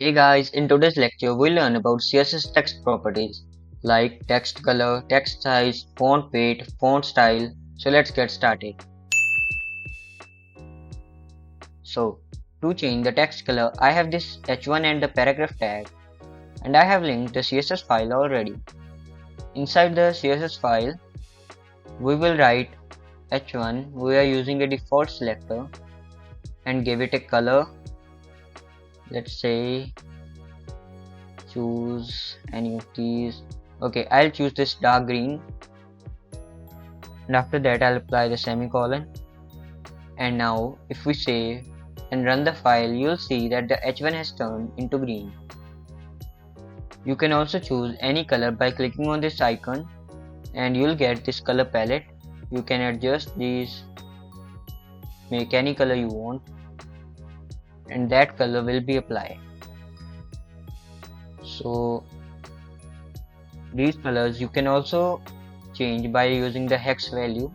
Hey guys, in today's lecture we'll learn about CSS text properties like text color, text size, font weight, font style. So let's get started. So to change the text color, I have this h1 and the paragraph tag, and I have linked the CSS file already. Inside the CSS file, we will write h1. We are using a default selector and give it a color. Let's say choose any of these. Okay, I'll choose this dark green, and after that I'll apply the semicolon. And now if we save and run the file, you'll see that the h1 has turned into green. You can also choose any color by clicking on this icon and you'll get this color palette. You can adjust these, make any color you want, and that color will be applied. So these colors you can also change by using the hex value.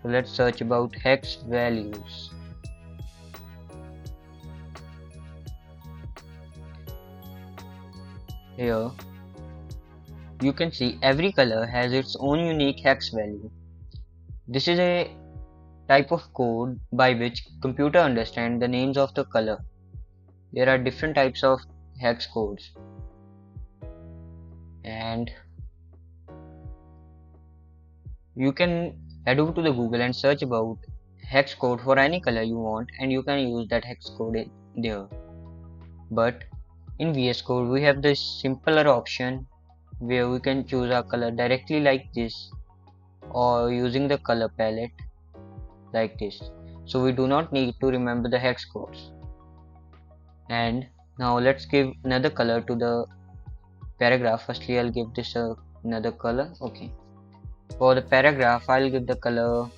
So let's search about hex values. Here you can see every color has its own unique hex value. This is a type of code by which computer understand the names of the color. There are different types of hex codes, and you can head over to the Google and search about hex code for any color you want, and you can use that hex code there. But in VS Code we have this simpler option where we can choose our color directly like this, or using the color palette like this. So we do not need to remember the hex codes. And now let's give another color to the paragraph. Firstly I'll give this another color. Okay, for the paragraph I'll give the color,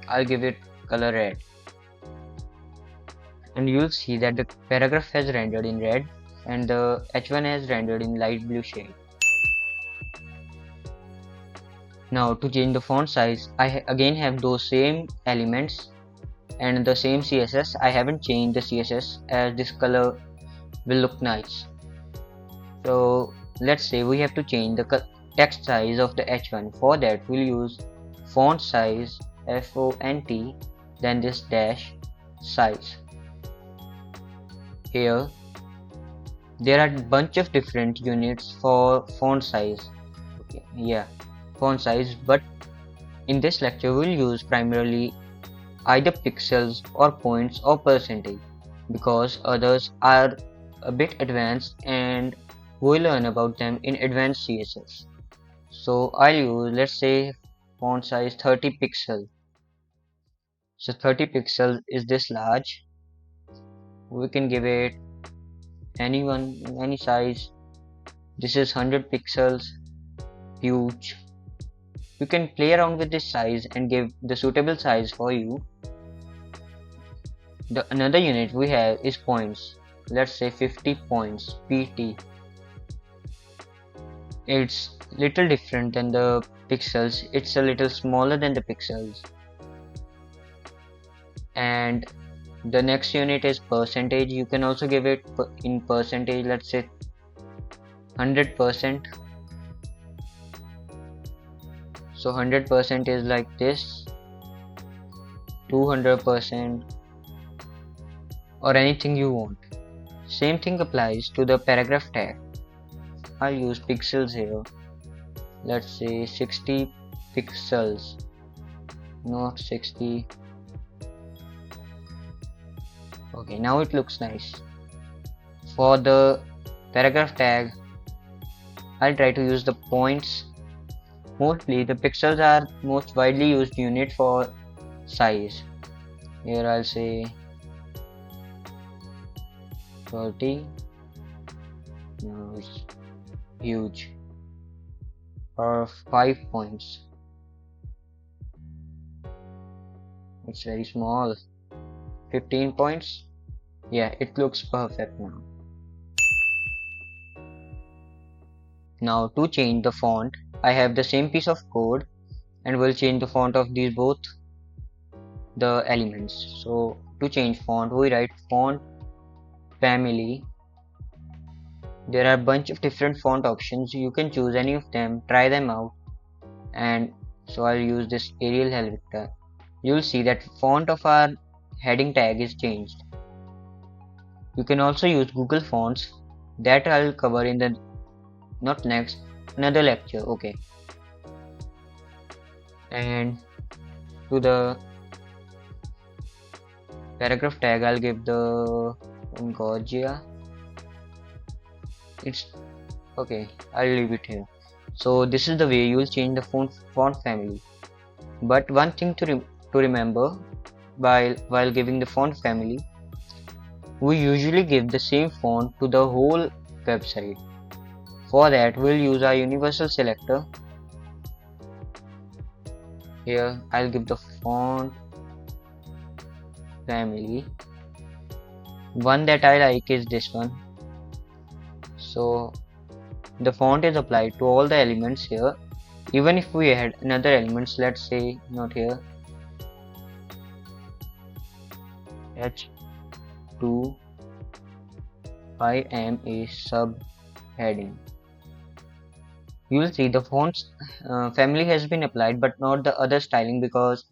I'll give it color red, and you'll see that the paragraph has rendered in red and the h1 has rendered in light blue shade. Now to change the font size, I again have those same elements and the same CSS. I haven't changed the CSS as this color will look nice. So let's say we have to change the text size of the h1. For that we'll use font size, font, then this dash size. Here there are a bunch of different units for font size. Okay, yeah, font size, but in this lecture we'll use primarily either pixels or points or percentage, because others are a bit advanced and we'll learn about them in advanced CSS. So I'll use, let's say, font size 30 pixels. So 30 pixels is this large. We can give it any size. This is 100 pixels, huge. You can play around with this size and give the suitable size for you. The another unit we have is points. Let's say 50 points, pt. It's little different than the pixels. It's a little smaller than the pixels. And the next unit is percentage. You can also give it in percentage. Let's say 100%. So 100% is like this, 200%, or anything you want. Same thing applies to the paragraph tag. I'll use pixels here. Let's say 60 pixels, not 60. Okay, now it looks nice. For the paragraph tag, I'll try to use the points. Mostly the pixels are most widely used unit for size. Here I'll say 30. No, it's huge. Or 5 points. It's very small. 15 points. Yeah, it looks perfect now. Now to change the font, I have the same piece of code and we'll change the font of these both. the elements. So to change font, we write font family. There are a bunch of different font options. You can choose any of them, try them out, and so I'll use this Arial Helvetica. You'll see that font of our heading tag is changed. You can also use Google Fonts, that I'll cover in the not next another lecture. Okay, and to the paragraph tag I'll give the Gorgia. It's okay, I'll leave it here. So this is the way you'll change the font family. But one thing to remember while giving the font family, we usually give the same font to the whole website. For that, we'll use our universal selector. Here, I'll give the font family. One that I like is this one. So the font is applied to all the elements here. Even if we add another elements, let's say not here, H2, I am a subheading. You will see the fonts family has been applied but not the other styling, because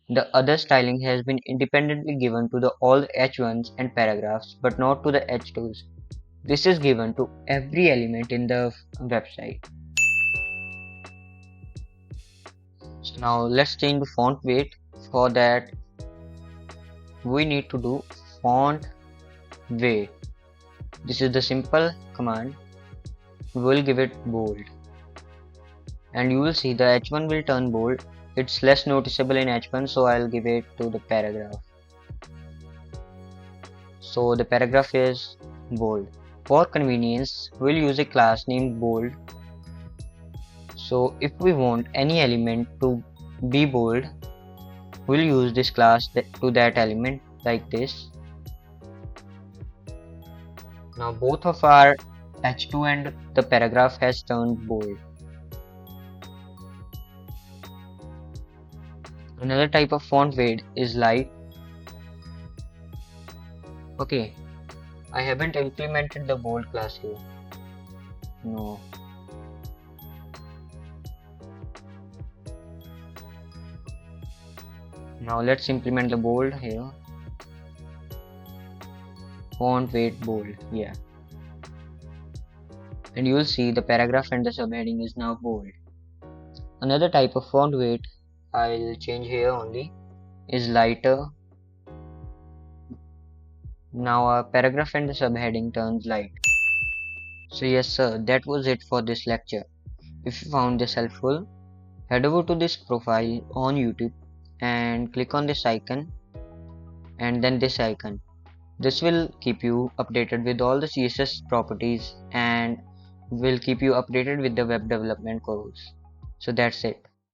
the other styling has been independently given to the all H1s and paragraphs but not to the H2s. This is given to every element in the website. So now let's change the font weight. For that we need to do font weight. This is the simple command. We will give it bold, and you will see the H1 will turn bold. It's less noticeable in H1, so I'll give it to the paragraph. So the paragraph is bold. For convenience, we'll use a class named bold. So if we want any element to be bold, we'll use this class to that element like this. Now both of our H2 and the paragraph has turned bold. Another type of font weight is light. Okay, I haven't implemented the bold class here. No. Now let's implement the bold here. Font weight bold, yeah. And you will see the paragraph and the subheading is now bold. Another type of font weight I'll change here only is lighter. Now our paragraph and the subheading turns light. So yes sir, that was it for this lecture. If you found this helpful, head over to this profile on YouTube and click on this icon and then this icon. This will keep you updated with all the CSS properties and will keep you updated with the web development course. So that's it.